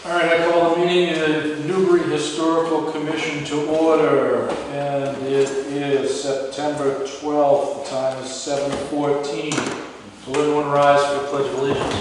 All right, I call the meeting of the Newbury Historical Commission to order, and it is September 12th. The time is 7:14. Will everyone rise for the Pledge of Allegiance?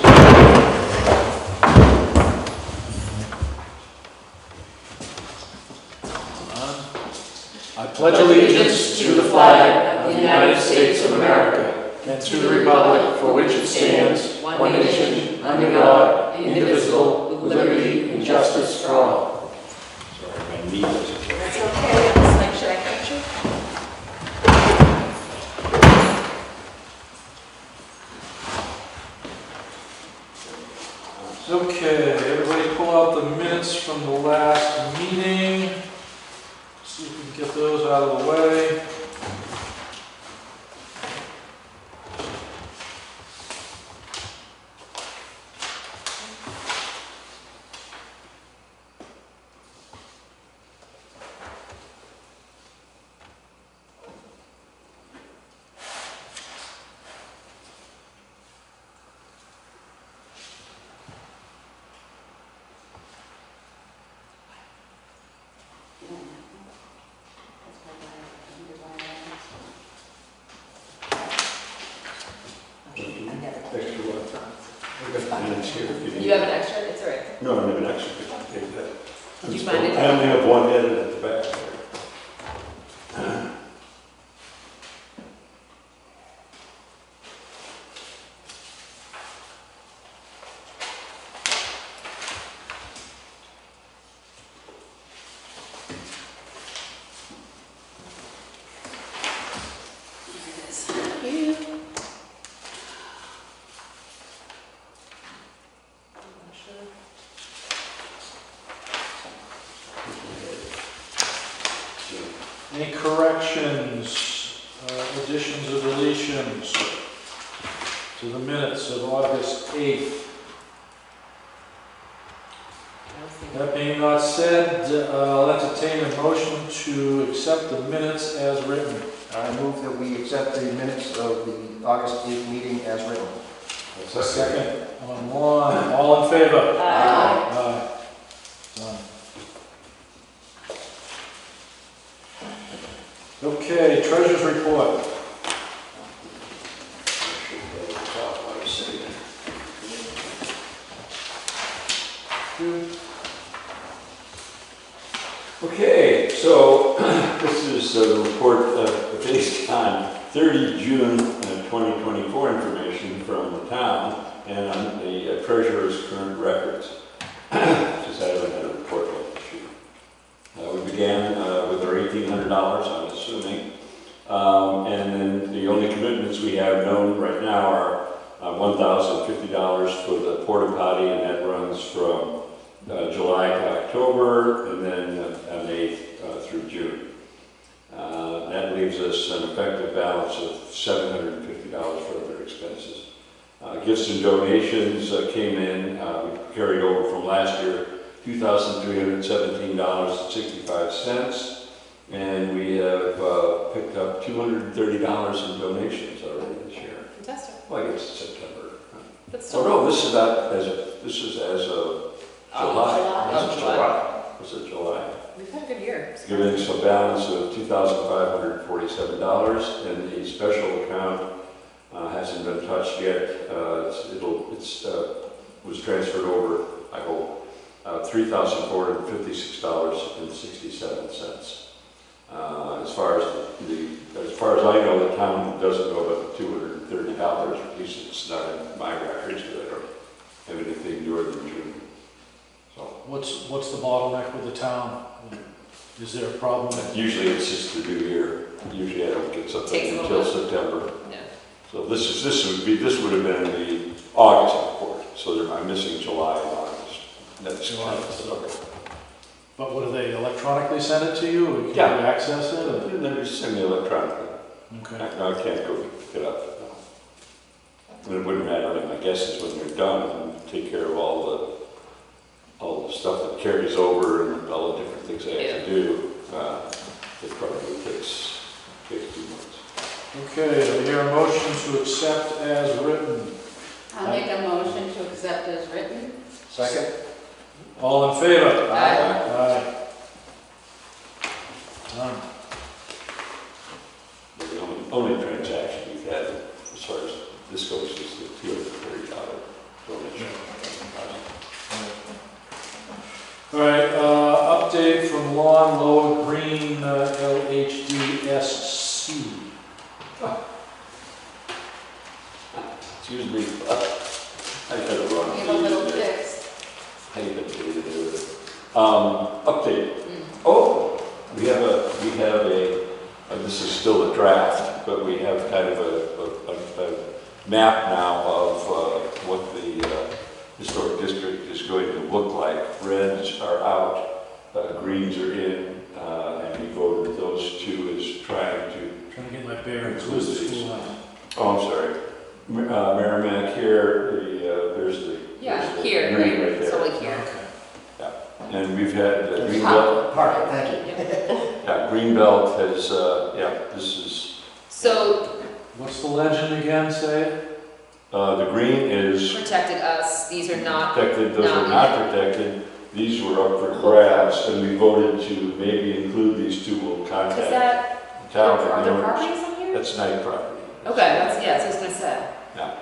I pledge allegiance to the flag of the United States of America and to the republic for which it stands, one nation, under God, indivisible, with liberty and justice for all. Sorry, my knee was okay. That's okay. It's like, should I catch you? Okay, everybody pull out the minutes from the last meeting. See if we can get those out of the way. Extra one. I've got minutes here if you need. You have an extra? It's all right. No, I have an extra. Take that. Did you find it? I only have one edit at the back. Any corrections, additions or deletions to the minutes of August 8th? That being not said, I'll entertain a motion to accept the minutes as written. I move that we accept the minutes of the August 8th meeting as written. A second on one. All in favor? Aye. Done. Okay, treasurer's report. Okay, so this is a report based on 30 June 2024 information from the town and on the treasurer's current records. Just haven't had a report like this year. We began with our $1,800, I'm assuming, and then the only commitments we have known right now are $1,050 for the porta potty, and that runs from July to October, and then May through June. That leaves us an effective balance of $750 for other expenses. Gifts and donations came in, we carried over from last year, $2,317.65, and we have picked up $230 in donations already this year. Fantastic. Well, I guess it's September. But still. Oh no, this is not as of, this is as of July. July. July. This is July. We've had a good year. Giving us a balance of $2,547, and the special account hasn't been touched yet. Was transferred over, I hope, $3,456.67. As far as I know, the town doesn't know about the $230. At least it's not in my records, because I don't have anything newer than June. So What's the bottleneck with the town? Is there a problem? usually it's just the new year. Usually I don't get something Takes a until little September. Yeah. So this would have been the August report. So I'm missing July and August. That's July. okay. But what, do they electronically send it to you, or can Yeah. you access it? Or? And then just send me electronically. Okay. I can't go pick it up. And it wouldn't matter. I mean, my guess is when they're done and take care of all the stuff that carries over and all the different things they have to do, it probably takes 2 months. Okay, do we hear a motion to accept as written? I'll make a motion to accept as written. Second? All in favor? Aye. Aye. Done. The only transaction we've had as far as this goes is the $230 donation. All right, update from Lawn Lower Green LHDSC. Excuse me, I had a wrong. Give a little fix. I even did it. Update. Oh, we have a, this is still a draft, but we have kind of a map now of what the historic district is going to look like. Reds are out, greens are in, and we voted those two as trying to. Trying to get my bearings. Where's the school at? Oh, I'm sorry. Merrimack here, there's the. Yeah, there's the here, green right, right it's there. only here. And we've had Greenbelt. Park, thank you. Yeah, Greenbelt has, this is, So What's the legend again, say it? the green is protected us, these are not, protected, those are not protected. These were up for grabs, and we voted to maybe include these two. We'll is contact that, the town. are and there the owners. properties on here? That's night property. Okay, that's, yeah, so I was gonna say. Yeah.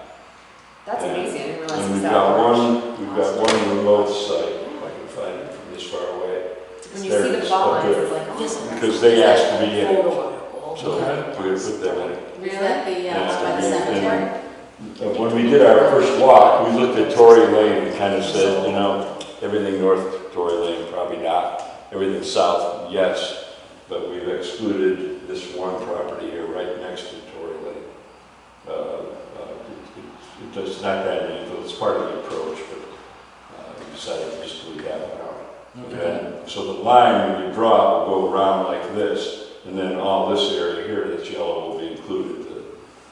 That's And- amazing, I didn't realize it And was we've that got large. we've got one remote site, if I can find it from this far away. When you there see it the is, plot up lines, there. it's like, oh. Because they asked to be in it, so Okay. we put them in it. Really? Yeah. By the cemetery? When we did our first walk, we looked at Tory Lane and kind of said, you know, everything north of Tory Lane, probably not. Everything south, yes, but we've excluded this one property here right next to Tory Lane. It's not that meaningful, it's part of the approach, but we decided just to leave that one out. Okay. And so the line, when you draw, will go around like this, and then all this area here that's yellow will be included.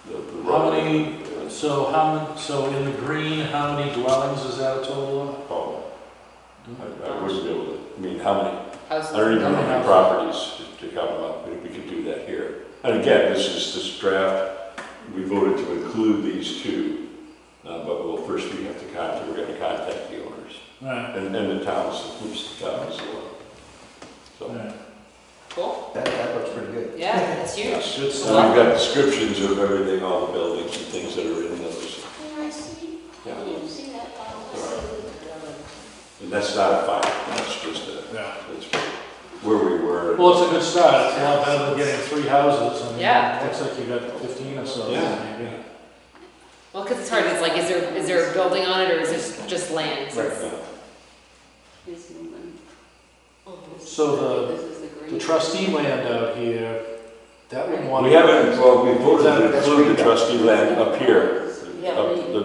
The How road. many, so in the green, how many dwellings is that a total of? Oh, I wouldn't be able to, I mean, how many? Houses. I don't even know how How many many properties to come up, but we could do that here. And again, this draft, we voted to include these two, but first we have to we're going to contact the owners Right. and the towns, the towns as well. So, Right. Cool, That looks pretty good. yeah, that's huge. Good so stuff. we've got descriptions of everything, all the buildings and things that are in those. Yeah. And that's not a fight, that's just Yeah. that's where we were. Well, it's a good start. It's a lot better than getting 3 houses. I mean, Yeah. it looks like you got 15 or so. Yeah. Maybe. Well, because it's hard, it's like, is there a building on it, or is this just land? Right. Yeah. So the trustee land out here, that would want to. We haven't, well, we voted to That's include the green. trustee land up here, Yeah,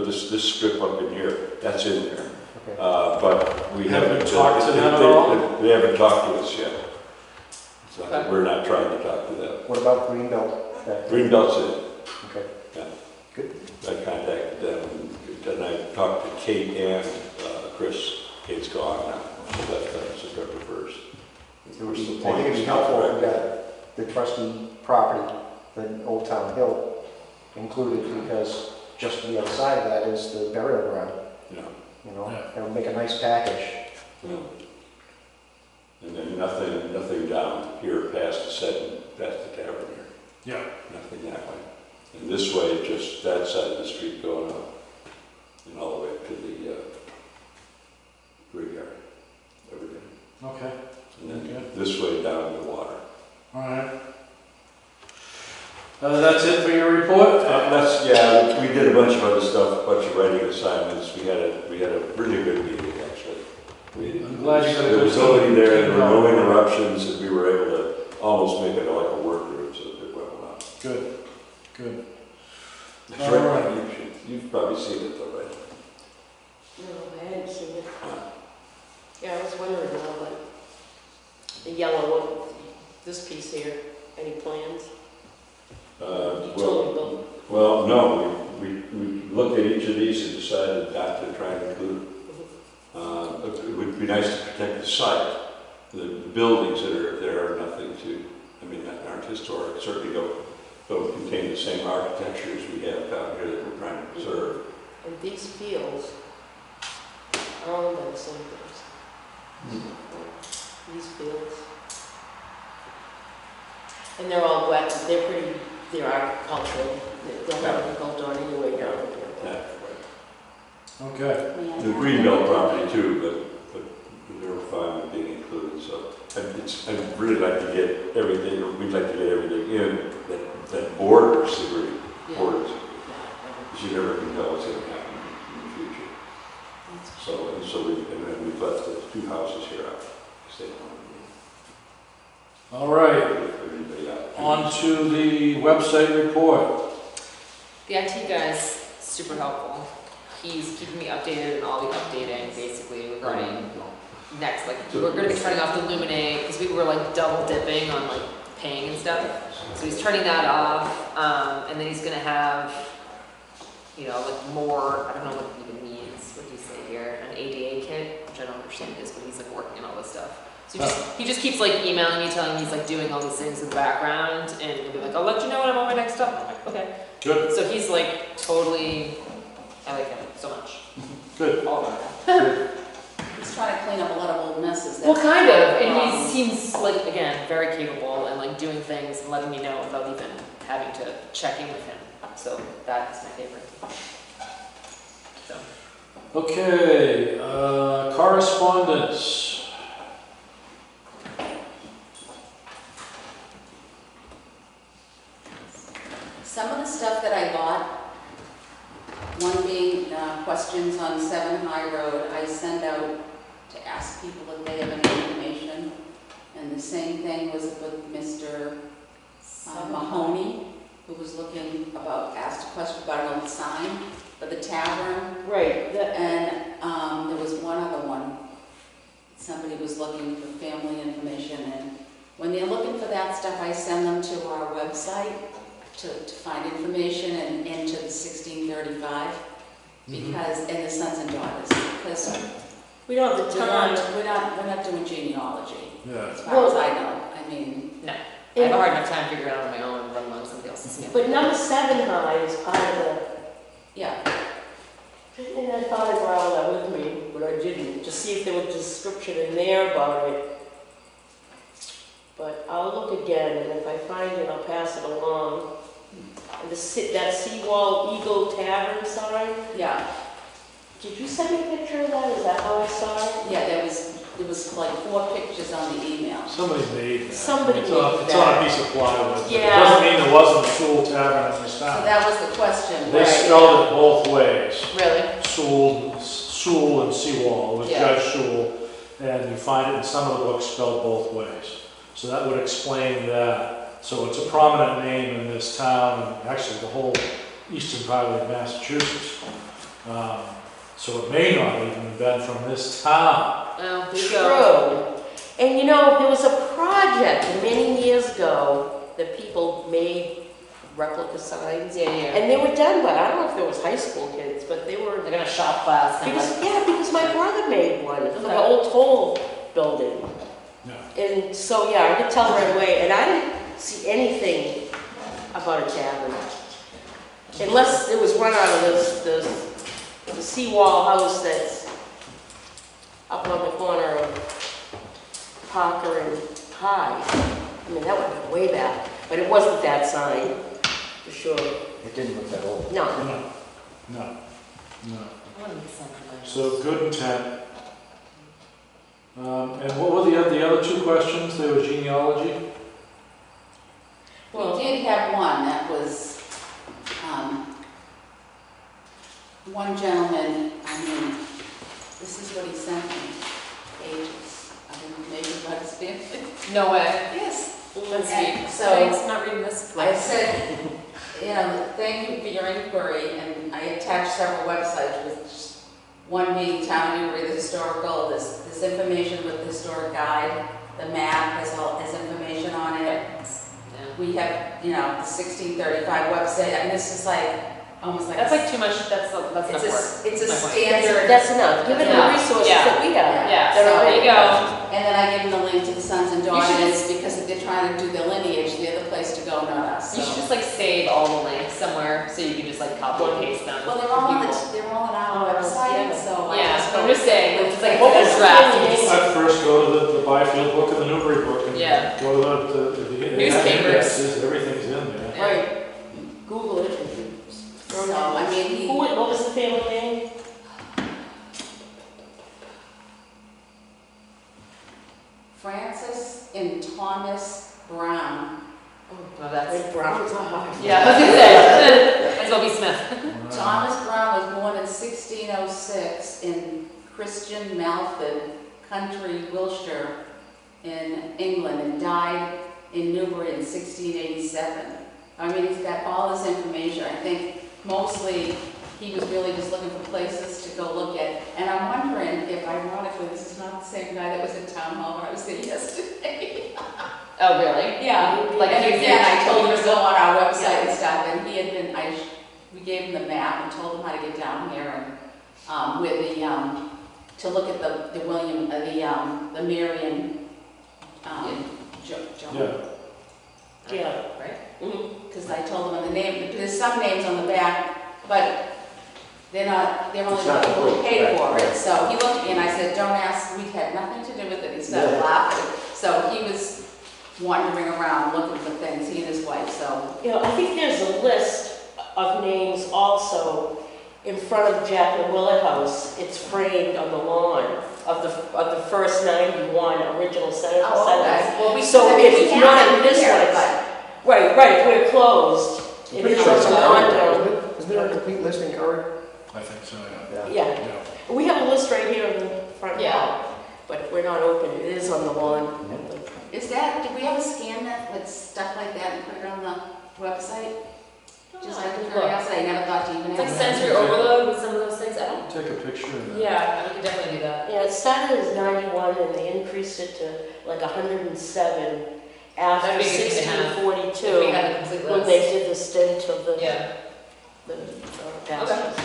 this strip up in here, that's in there. Okay. But we Haven't haven't. talked to them at all? They haven't talked to us yet. So Okay. we're not trying to talk to them. What about Greenbelt? Greenbelt's in, Okay. Yeah. Good. I contacted them, and I talked to Kate and Chris. Kate's gone now, she left on September 1st. It would be, I think it'd be helpful if we got the trustee property, the Old Town Hill included, because just to the other side of that is the burial ground, Yeah. you know? Yeah. It would make a nice package. And then nothing down here past the setting, past the tavern here. Yeah. Nothing that way. And this way, just that side of the street going up, and all the way up to the graveyard, everything. Okay. And then Okay. this way down to the water. All right. That's it for your report? Yeah, we did a bunch of other stuff, a bunch of writing assignments. We had a really good meeting, actually. I'm glad you got a There good was nobody there, there were no team. interruptions, and we were able to almost make it like a workgroup, so it went well. Good. Good. It's All right, right. you've probably seen it though, right? no, I hadn't seen it. Yeah, I was wondering now, but the yellow one, this piece here, any plans? Well, no, we looked at each of these and decided not to try and include. It would be nice to protect the site. The buildings that are there are nothing to, I mean, that aren't historic, certainly don't contain the same architecture as we have down here that we're trying to preserve. And these fields are owned by the same things. These fields. And they're all wet, they're agricultural, they'll have to built on anyway down there. Yeah. Okay. The Greenbelt property too, but they're fine with being included, so I'd really like to get everything, or we'd like to get everything in that borders the green, borders. Because you never can tell what's going to happen in the future. So we've left the two houses here out. Stay All right. Everybody out. On to the website report. The IT guy's super helpful. He's keeping me updated and I'll be updating basically regarding next, like, we're gonna be turning off the Luminate, because we were like double dipping on like paying and stuff. So he's turning that off, and then he's gonna have, you know, like more, I don't know what it even means, what do you say here, an ADA kit, which I don't understand this, but he's like working on all this stuff. So he just keeps like emailing me, telling me he's like doing all these things in the background, and he'll be like, I'll let you know when I'm on my next stop. I'm like, okay. Good. So he's like totally, I like him so much. Good. All about it. He's trying to clean up a lot of old messes. Well, That's kind of, the and problem. he seems like, again, very capable and like doing things and letting me know without even having to check in with him. So that is my favorite. So. Okay, correspondence. Some of the stuff that I got, one being questions on 7 High Road, I send out to ask people if they have any information. And the same thing was with Mr. Mahoney, who was asked a question about an old sign for the tavern. Right, And there was one other one. Somebody was looking for family information, and when they're looking for that stuff, I send them to our website to find information and into the 1635, because, and the sons and daughters, because we don't have the time. we're not doing genealogy, Yeah. as far as I know. I mean, No, I have a hard enough time figuring it out on my own, let alone somebody else's. Yeah. But number 7 high is part of the, yeah, and I thought I brought all that with me, but I didn't, to see if there was a description in there about it. But I'll look again, and if I find it, I'll pass it along. And that Seawall Eagle Tavern sign, yeah, did you send me a picture of that? Is that how I saw it? yeah, there was like 4 pictures on the email. Somebody made that. Somebody It's made on, It's that. on a piece of plywood. It Yeah. doesn't mean there wasn't a Sewell Tavern in this So town. that was the question, They right? spelled it both ways. Really? Sewell and Seawall. It was Yeah. Judge Sewell, and you find it in some of the books spelled both ways. So that would explain that. So it's a prominent name in this town, and actually the whole eastern part of Massachusetts. So it may not even have been from this town. Well, there you go. True. And you know, there was a project many years ago that people made replica signs. Yeah, yeah. And they were done by, I don't know if there was high school kids, but they were, Like in a shop class thing. because my brother made one for the Okay. old toll building. Yeah. And so, yeah, I could tell right away, and I didn't see anything about a tavern. Unless it was run out of the seawall house that's up on the corner of Parker and High. I mean, that would be way back, but it wasn't that sign, for sure. It didn't look that old. No. No. I want to make something like So good intent. And what were the other two questions? They were genealogy? We did have one that was, one gentleman, I mean, this is what he sent me, pages of information about his family. No way. Yes. That's And sweet. so- Thanks, not reading this. I said, you know, thank you for your inquiry, and I attached several websites with just one being Town of Newbury, the historical, this information with the historic guide, the map has information on it. Yeah. We have, you know, the 1635 website, and this is like, almost like. That's like too much, that's enough work. It's a That's my point. standard. That's enough, given the Yeah. resources Yeah. that we have. Yeah, They're so there already- you go. And then I gave them the link to the sons and You should daughters, because if they're trying to do their lineage, they're the place to go, not us. You so. should just like save all the links somewhere so you can just like copy and paste them. Well, they're all on People. they're all on our Oh, website, yeah. so. I Yeah, just I'm go just saying, with it's like like What a was the draft. name? I'd first go to the Byfield book and the Newbury book and Yeah. go to the Newspapers. indexes, everything's in there. Right, Google it. and throw it So, out. I mean, he, What was the family name? Francis and Thomas Brown. Oh, that's. Brown's a hard. Yeah, I was gonna say. That's Bobby Smith. Thomas Brown was born in 1606 in Christian Malford, Country, Wiltshire, in England, and died in Newbury in 1687. I mean, he's got all this information. I think mostly he was really just looking for places to go look at. And I'm wondering if, ironically, this is not the same guy that was in town hall when I was there yesterday. Oh, really? Yeah, Like and he again, I did. told him to go on our website and stuff, and he had been, we gave him the map and told him how to get down here and, with the, to look at the William, the Marion, Yeah. Yeah. Right? Mhm. because I told him the name, there's some names on the back, but they're only It's not people who complete, paid right, for it. right. So he looked at me and I said, don't ask, we had nothing to do with it. He started Yeah. laughing. So he was wandering around looking for things, he and his wife, so. You know, I think there's a list of names also in front of Jack and Willett House. It's framed on the lawn of the first 91 original settlers. Well, So I mean, if we it's have not it in this here, one, but- Right, if we're closed. It Pretty is sure on it's the in lawn current, down. isn't it? Isn't there a complete listing current? I think so, yeah. Yeah. Yeah, Yeah. we have a list right here in the front Yeah. hall, but we're not open. It is on the lawn. Is that, did we ever scan that with stuff like that and put it on the website? Just out of curiosity, I never thought to even It's like ask. sensory overload with some of those things. I don't. Take a picture of that. Yeah, we could definitely do that. Yeah, it started as 91 and they increased it to like 107 after That'd be a good thing to have. If we 1642, had a complete when list. they did the stint of the Yeah. pastures.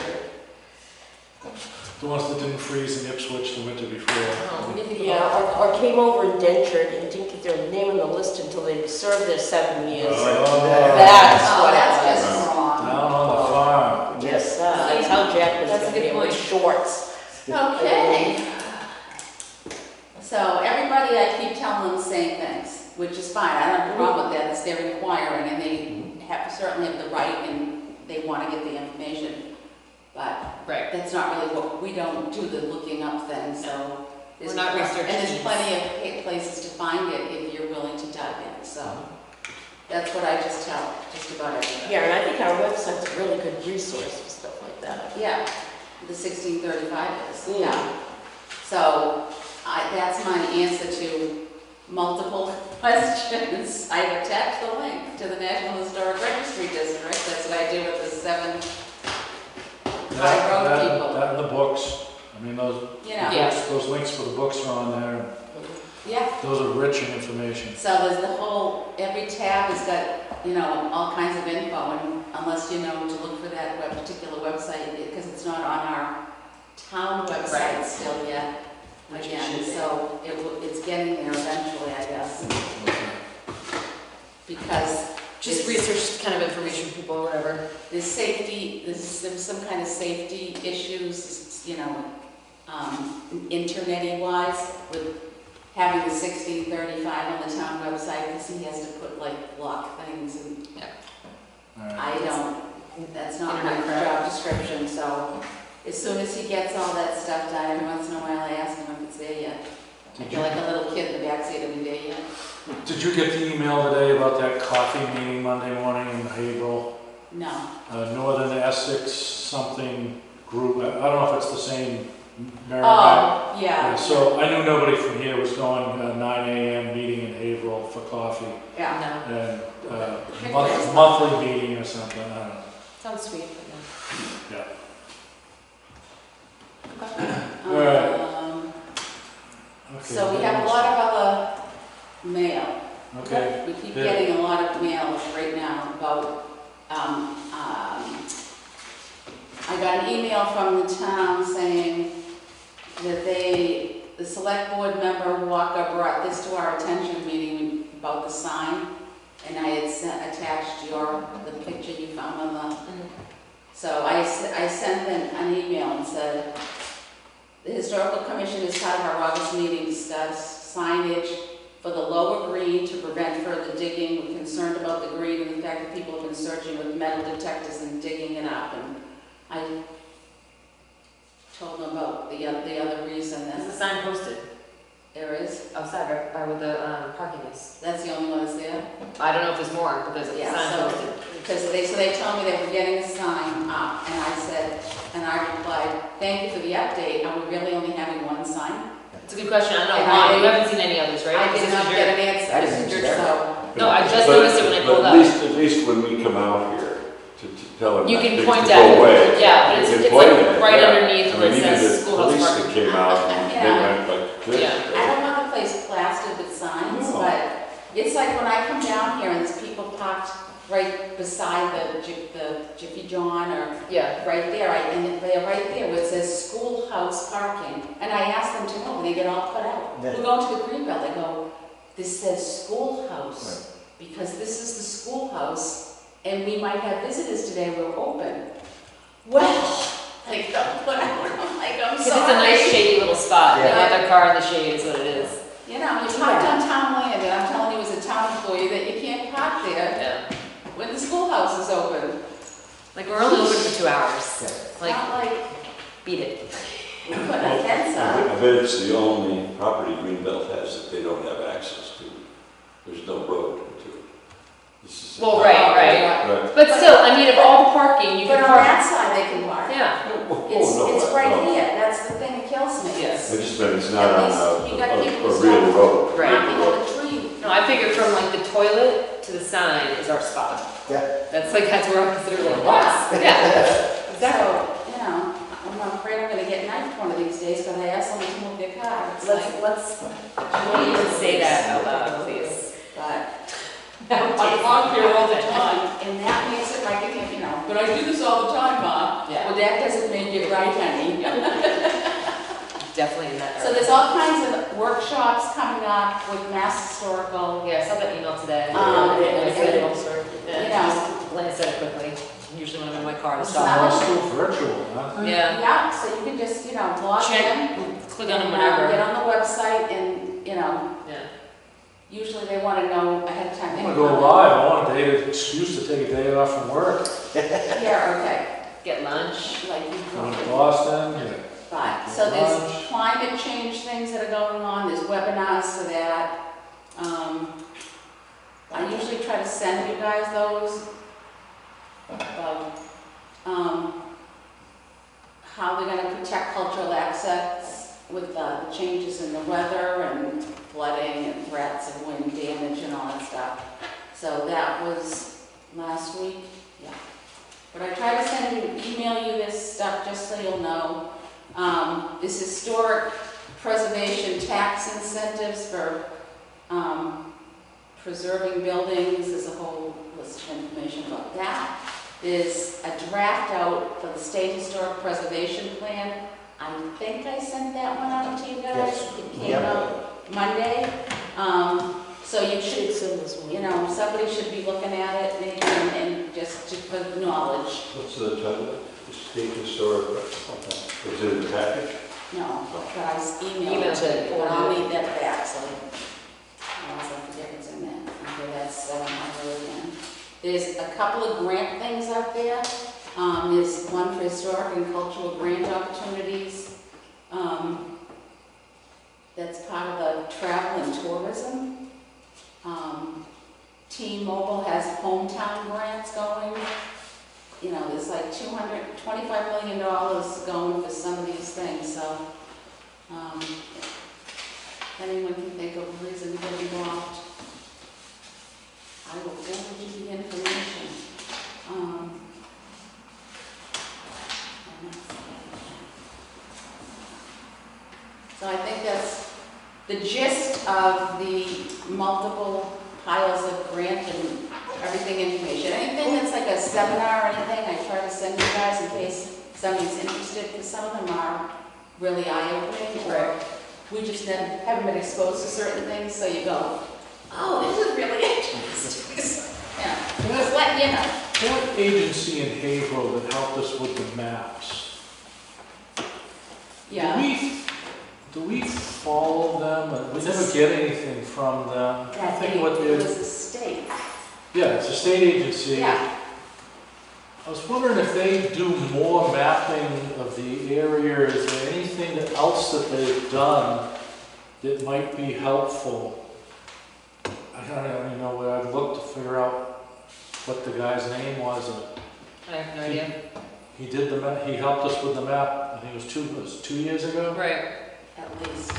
The ones that didn't freeze in Ipswich the winter before. Oh, we need to think Yeah, about or came over indentured and didn't get their name on the list until they served their 7 years. Oh. That's Oh, what that's it was. just wrong. Down on the farm. Yes, that's how Jack was That's a gonna good be with point. shorts. Okay. So everybody, I keep telling them the same things, which is fine. I don't have a problem with that. It's their inquiring and they certainly have the right and they want to get the information. But Right. that's not really what, we don't do the looking up thing, so. We're not research And there's teams. plenty of places to find it if you're willing to dive in, so. That's what I just tell just about everybody. Yeah, and I think our website's a really good resource for stuff like that. Yeah, the 1635 is, Mm. yeah. So that's my answer to multiple questions. I attached the link to the National Historic Registry District. That's what I do with the 7 high road people. That and the books. I mean, those, You know, Yeah. those links for the books are on there. yeah. Those are rich in information. So there's the whole, every tab has got, all kinds of info, and unless you know to look for that particular website, because it's not on our town website Right. still yet. Which it Again, should be. so it's getting there eventually, I guess, because Just it's- research kind of information people or whatever. there's safety, there's some kind of safety issues, internet-y wise, with having the 1635 on the town website, because he has to put block things, and All right. I don't, that's not my Internet crap. job description, so as soon as he gets all that stuff done, every once in a while I ask him if it's there yet. I Did feel you, like a little kid in the backseat of me there yet. did you get the email today about that coffee meeting Monday morning in Haverhill? No. Northern Essex something group, I don't know if it's the same Merrimack. Oh, yeah. So I knew nobody from here was going, 9 a.m. meeting in Haverhill for coffee. Yeah. No. And Good place. monthly meeting or something, I don't know. Sounds sweet, but no. Yeah. All right. Okay. So we have a lot of other mail. Okay. We keep Yeah. getting a lot of mail right now about, I got an email from the town saying that the select board member Walker brought this to our attention meeting about the sign, and I had attached the picture you found on the, so I sent them an email and said The Historical Commission, as part of our August meeting, discussed signage for the lower green to prevent further digging. We're concerned about the green and the fact that people have been searching with metal detectors and digging it up. And I told them about the other reason Is the that sign posted there is. outside or where the parking is? That's the only one that's there. I don't know if there's more, but there's a Yeah, sign so- posted. Because they told me they were getting a sign up, and I said, and I replied, thank you for the update. Are we really only having one sign? It's a good question. I don't know. And Ron, I- you haven't seen any others, right? I This did is not your- get an answer. I didn't see that. So, No, I just But- noticed it when I pulled but up. at least when we come out here to tell them You that can things point to at go it. away. Yeah, but we it's can like point at it, right yeah. underneath I where mean, it even says the schoolhouse police parking. that came out and they Yeah. went like this. Yeah. I don't want the place plastered with signs, No. but it's like when I come down here and there's people parked right beside the Jiffy John or Yeah. right there, and they're right there where it says schoolhouse parking. And I ask them to move, they get all put out. Yeah. We go to the Greenbelt, they go, this says schoolhouse, because this is the schoolhouse, and we might have visitors today, we're open. Well, like, don't put out, I'm like, I'm Because sorry. it's a nice shady little spot. They Yeah. got their car in the shade is what it is. You know, you parked on town land, and I'm telling you as a town employee that you can't park there Yeah. when the schoolhouse is open. Like we're only open for 2 hours. It's Like, not like beat it. we put a fence I up. bet it's the only property Greenbelt has that they don't have access to. There's no road to it. This is- Well, right. Right. But still, I mean, of all the parking, you But can on park. that side, they can park. Yeah. It's right no. here, that's the thing that kills me. Yes. I just meant it's not At on least you got people a real stuff. road. Right. Not below the tree. No, I figure from like the toilet to the sign is our spot. Yeah. That's where I consider like, Yeah. yeah. Exactly. So, you know, I'm afraid I'm gonna get knifed one of these days because I asked someone to move their car. It's like, Let's don't even say that out loud, please. but. I walk here all the time. And that makes it like, you know, but I do this all the time, Mom. Yeah. Well, that doesn't make it right, honey. Definitely in that So area. there's all kinds of workshops coming up with Mass Historical. Yeah, I saw that email today. You know, Glance at it quickly. Usually when I'm in my car, I Some- stop. Still virtual, huh? Yeah. yeah, so you can just, log Check, in. click on them Get whenever. on the website and, Yeah. usually they want to know ahead of time. I'm gonna go live, I want a day, excuse to take a day off from work. Yeah, okay, Get lunch. like you Going to told me. Boston, yeah. Right, so there's Lunch. climate change things that are going on, there's webinars for that. I usually try to send you guys those about, how they're gonna protect cultural access with the changes in the weather and flooding and threats of wind damage and all that stuff. So that was last week, yeah. But I try to email you this stuff just so you'll know. This historic preservation tax incentives for preserving buildings, there's a whole list of information about that. There's a draft out for the State Historic Preservation Plan. I think I sent that one out to you guys. Yes. It came Yep. out Monday. So you should, somebody should be looking at it maybe and just for knowledge. What's the title? The State Historic. Is it in the package? No, but I emailed Emailed it, it. but I'll need that back, so I also forget what's in that. Okay, that's, I wrote again. There's a couple of grant things out there. There's one for historic and cultural grant opportunities. That's part of the travel and tourism. T-Mobile has hometown grants going. There's like $25 million going for some of these things, so, anyone can think of a reason to get involved. I will forward you the information. So I think that's the gist of the multiple piles of grant and everything information. Anything that's like a seminar or anything, I try to send you guys in case somebody's interested, because some of them are really eye-opening, or we just haven't been exposed to certain things, so you go, oh, this is really interesting. Just letting you know. What agency in Haverhill that helped us with the maps? Yeah, Do we follow them? We never get anything from them. I that think what it they, was a state. yeah, it's a state agency. Yeah, I was wondering if they do more mapping of the area. Is there anything else that they've done that might be helpful? I don't even know where I'd look to figure out what the guy's name was. I have no idea. He did the map, he helped us with the map, I think it was 2 years ago, Right. at least.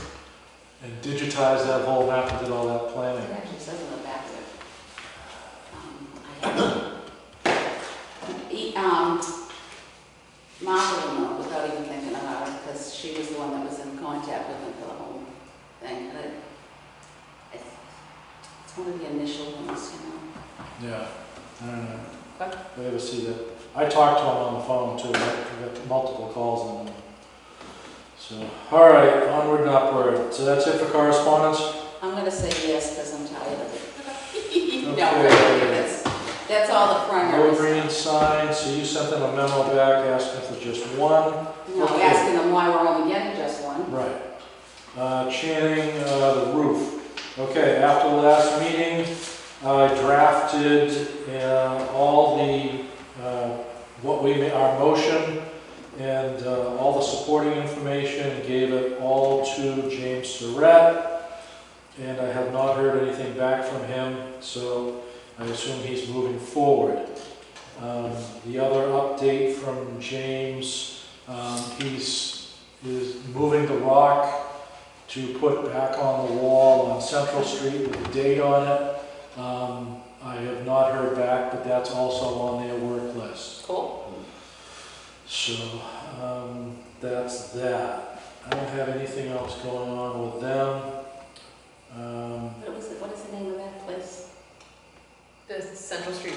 and digitized that whole map and did all that planning. It actually says on the back of it. Martha will know without even thinking about it, because she was the one that was in contact with him for the whole thing. And it's one of the initial ones, you know. Yeah, I don't know. Okay. I ever see that. I talked to him on the phone too, I got multiple calls on him. So, all right, onward and upward. So that's it for correspondence? I'm gonna say yes, because I'm tired of it. No, Okay. really, that's all the No primary stuff. green sign, so you sent them a memo back asking for just one. No, Okay. asking them why we're only getting just one. Right. Channing, the roof. Okay, after the last meeting, I drafted all the, our motion and all the supporting information, gave it all to James Surratt, and I have not heard anything back from him, so I assume he's moving forward. The other update from James, is moving the rock to put back on the wall on Central Street with a date on it. I have not heard back, but that's also on their work list. Cool. So, that's that. I don't have anything else going on with them. What is the name of that place? The Central Street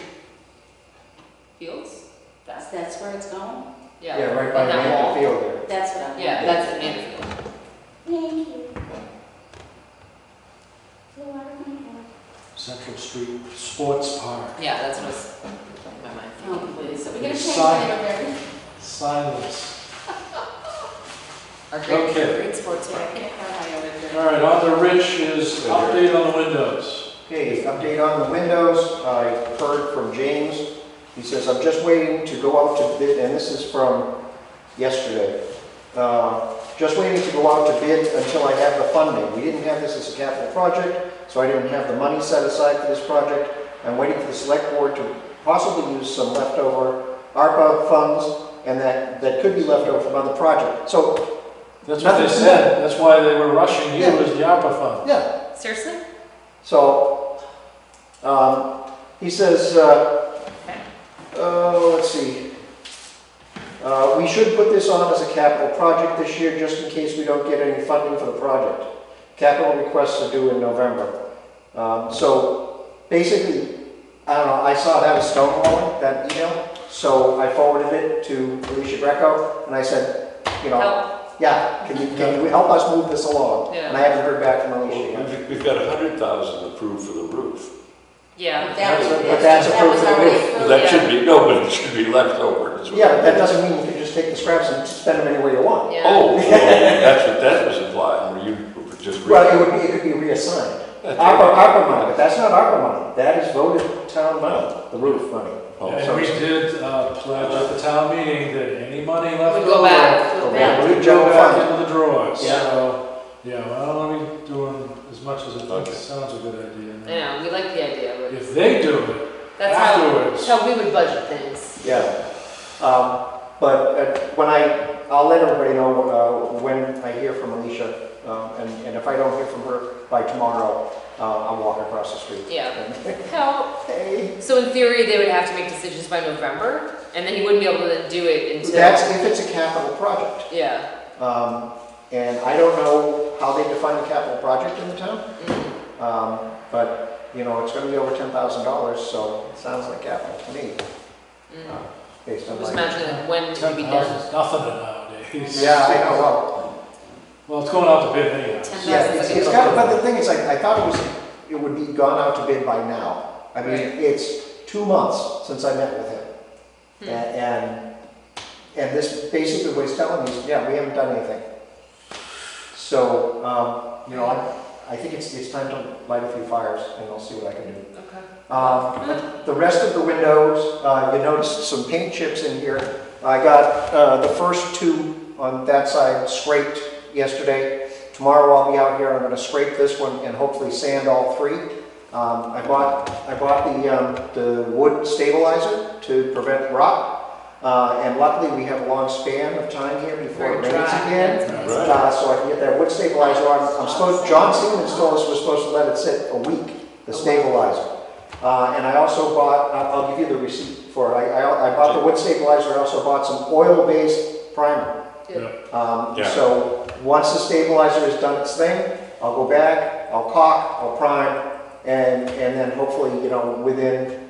Fields? That's where it's going? Yeah. Yeah, right by in the that end wall. of the field there. That's what I'm. Yeah, that's an infield. Thank you. Central Street Sports Park. Yeah, that's what was in my mind. Oh, please, so we're gonna change Sign. the name of everything. Silence. Our great, Okay. great sports I team. can't have my other. All right, on to Rich's update on the windows. Okay, update on the windows. I heard from James. He says, I'm just waiting to go out to bid, and this is from yesterday. Just waiting to go out to bid until I have the funding. We didn't have this as a capital project, so I didn't have the money set aside for this project. I'm waiting for the select board to possibly use some leftover ARPA funds, and that could be left over from other projects. So, That's what they said. That's why they were rushing you Yeah. as the ARPA fund. yeah. Seriously? So, he says, let's see. We should put this on as a capital project this year, just in case we don't get any funding for the project. Capital requests are due in November. So, basically, I don't know, I saw that as stonewalling, that email, so I forwarded it to Alicia Greco, and I said, you know, Help. yeah, can you help us move this along? Yeah. And I haven't heard back from Alicia yet. We've got 100,000 approved for the roof. Yeah. But that was, But that's that was approved for the already roof. approved. That should be, no, but it should be left over. is what- Yeah, but that doesn't mean you can just take the scraps and spend them any way you want. Yeah. Oh, that's what that was implying, where you were just. Well, it could be reassigned. That's ARPA money, but that's not ARPA money. That is voted town money, the roof money. Oh, And we did pledge at the town meeting that any money left We over. go back. Go Yeah. back. We'd go General back fund. into the drawers. Yeah. So, yeah, well, let me doing as much as it Okay. sounds a good idea. I know, we like the idea, but If they do it that's how, afterwards, that's how we would budget things. Yeah. But when I'll let everybody know when I hear from Alicia. And if I don't hear from her by tomorrow, I'll walk across the street. Yeah. Help. Hey. So in theory, they would have to make decisions by November, and then he wouldn't be able to do it until. That's if it's a capital project. Yeah. And I don't know how they define a capital project in the town. Mm. But, you know, it's gonna be over $10,000, so it sounds like capital to me, Mm. based on Just my. imagine like, when it would be 10,000 done. is nothing nowadays. Yeah, I know, well, Well, it's going out to bid anyhow. 10,000 yeah, is like it's a got, good- but the thing is, I thought it would be gone out to bid by now. I mean, Right. it's 2 months since I met with him. Hmm. And this basically what he's telling me is, yeah, we haven't done anything. So, I think it's time to light a few fires, and I'll see what I can do. Okay. The rest of the windows, you noticed some paint chips in here. I got the first two on that side scraped yesterday. Tomorrow I'll be out here, I'm going to scrape this one and hopefully sand all three. I bought the wood stabilizer to prevent rot. And luckily we have a long span of time here before it Very rains dry, again. yeah. Right. So I can get that wood stabilizer on. John Siemens told us we're supposed to let it sit a week, the stabilizer. And I also bought, I'll give you the receipt for it. I bought the wood stabilizer, I also bought some oil-based primer. Yeah. So once the stabilizer has done its thing, I'll go back, I'll caulk, I'll prime, and then hopefully, within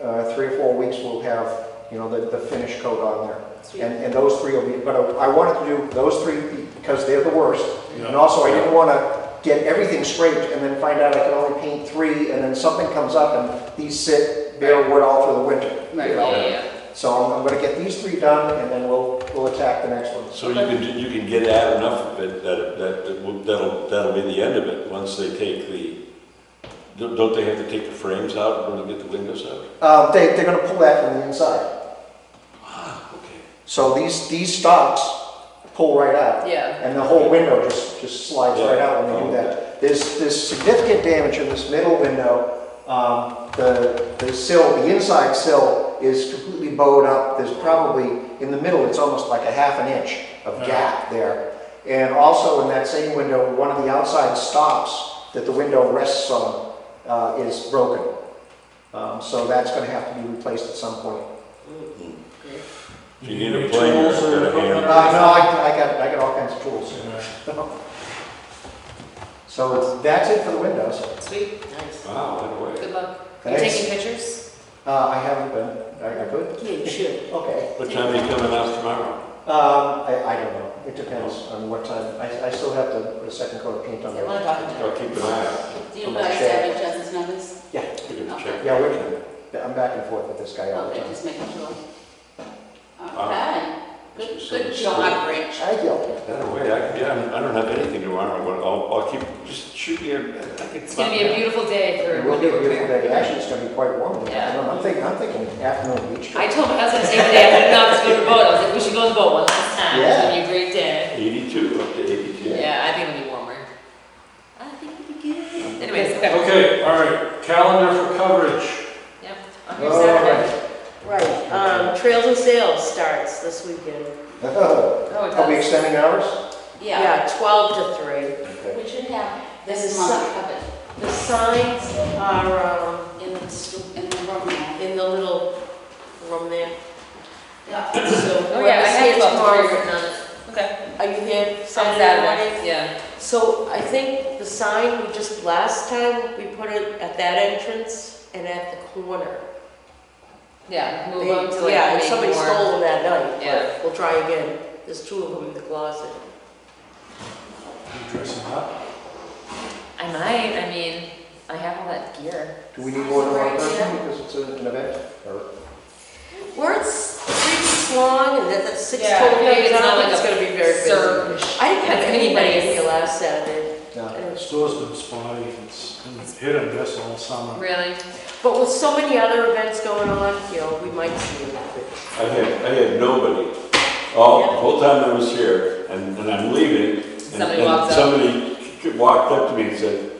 3 or 4 weeks, we'll have, the finish coat on there. Sweet. And those three will be, but I wanted to do those three because they're the worst. And also, I didn't want to get everything scraped and then find out I can only paint 3, and then something comes up and these sit bare wood all through the winter. Right. Yeah. So I'm going to get these 3 done, and then we'll attack the next one. So you can get out enough of it that'll be the end of it, once they take don't they have to take the frames out when they get the windows out? They're going to pull that from the inside. Okay. So these stocks pull right out, Yeah. and the whole window just slides right out when they do that. There's significant damage in this middle window. The sill, the inside sill is completely bowed up. There's probably, in the middle, it's almost like a ½ an inch of gap there. And also in that same window, one of the outside stops that the window rests on is broken. So that's going to have to be replaced at some point. If you need a planer, Tools or get a equipment? hand. No, I got all kinds of tools. So that's it for the windows. Sweet. Nice. Wow, that way. Good luck. You Thanks. taking pictures? I haven't been. I could? Yeah, you should. Okay. What time are you coming out tomorrow? I don't know. It depends on what time. I still have to put a second coat of paint on I it. want to talk to I'll keep an eye out. Do you guys have each other's numbers? We can check. Yeah, I'm back and forth with this guy all the Okay, time. just making sure. Okay. Good So- job, Rich. I yelled. That way, I don't have anything tomorrow, but I'll keep, just shoot me It's gonna be a beautiful day for It will be a window beautiful repair. day. Actually, it's going to be quite warm. Yeah. I'm thinking afternoon beach. I told my husband the same day, I didn't know I was going to the boat, I was like, we should go on the boat one last time, it's gonna be a great day. 82, up to 82. Yeah, I think it'll be warmer. I think it'll be good. Anyways, okay. Okay, all right, calendar for coverage. Yep, I'm here All Saturday. Right, Trails and Sales starts this weekend. Oh, it Are we does. extending hours? Yeah, 12 to 3. Okay. we should have this This month is- covered The signs are in the room now. in the little room there. Yeah. So Oh, yeah, I see have it 12 tomorrow. written on it. Okay. Are you here On Saturday morning? Saturday, yeah. So I think the sign, last time, we put it at that entrance and at the corner. Yeah, move They- them to like Yeah, and make somebody more. stole them that night, Yeah. but we'll try again. There's 2 of them in the closet. You dressing up? I might, I mean, I have all that gear. Do we need more than one person because it's an event? Or Where it's 3 weeks long and then that's 6 Yeah, total maybe days it's not out, like it's a gonna be very busy. surge. I didn't have It's gonna be anybody in nice. here last Saturday. no? The store's been spotty, it's been hit and miss all summer. Really? But with so many other events going on, we might see a little bit. I had nobody. The whole time I was here, and I'm leaving, Somebody and walks up. somebody walked up to me and said,